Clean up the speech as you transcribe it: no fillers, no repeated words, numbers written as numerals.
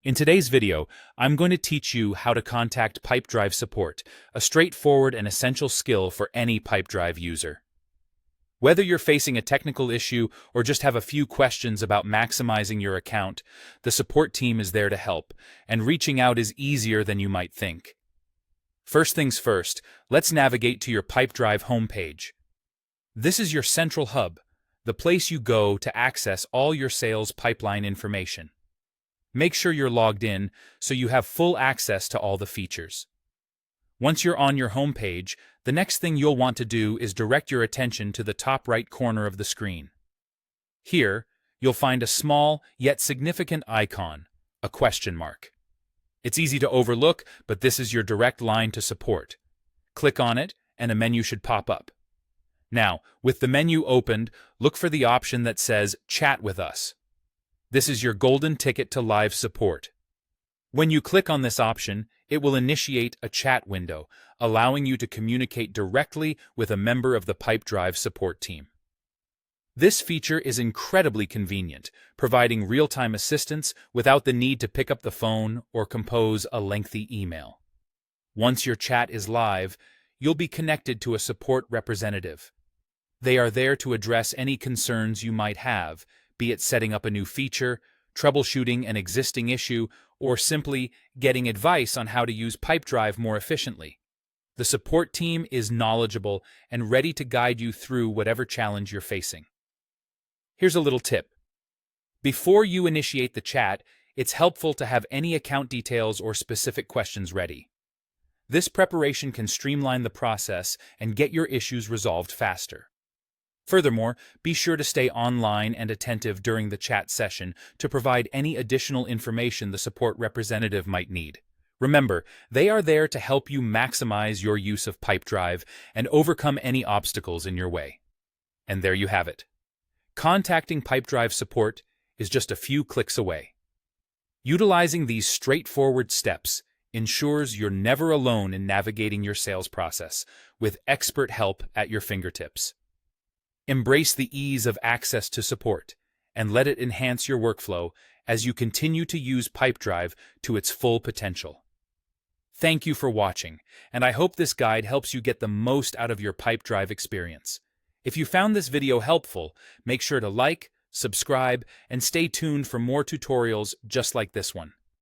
In today's video, I'm going to teach you how to contact Pipedrive support, a straightforward and essential skill for any Pipedrive user. Whether you're facing a technical issue or just have a few questions about maximizing your account, the support team is there to help, and reaching out is easier than you might think. First things first, let's navigate to your Pipedrive homepage. This is your central hub, the place you go to access all your sales pipeline information. Make sure you're logged in so you have full access to all the features. Once you're on your home page, the next thing you'll want to do is direct your attention to the top right corner of the screen. Here, you'll find a small yet significant icon, a question mark. It's easy to overlook, but this is your direct line to support. Click on it, and a menu should pop up. Now, with the menu opened, look for the option that says Chat with Us. This is your golden ticket to live support. When you click on this option, it will initiate a chat window, allowing you to communicate directly with a member of the Pipedrive support team. This feature is incredibly convenient, providing real-time assistance without the need to pick up the phone or compose a lengthy email. Once your chat is live, you'll be connected to a support representative. They are there to address any concerns you might have, be it setting up a new feature, troubleshooting an existing issue, or simply getting advice on how to use Pipedrive more efficiently. The support team is knowledgeable and ready to guide you through whatever challenge you're facing. Here's a little tip. Before you initiate the chat, it's helpful to have any account details or specific questions ready. This preparation can streamline the process and get your issues resolved faster. Furthermore, be sure to stay online and attentive during the chat session to provide any additional information the support representative might need. Remember, they are there to help you maximize your use of Pipedrive and overcome any obstacles in your way. And there you have it. Contacting Pipedrive support is just a few clicks away. Utilizing these straightforward steps ensures you're never alone in navigating your sales process, with expert help at your fingertips. Embrace the ease of access to support, and let it enhance your workflow as you continue to use Pipedrive to its full potential. Thank you for watching, and I hope this guide helps you get the most out of your Pipedrive experience. If you found this video helpful, make sure to like, subscribe, and stay tuned for more tutorials just like this one.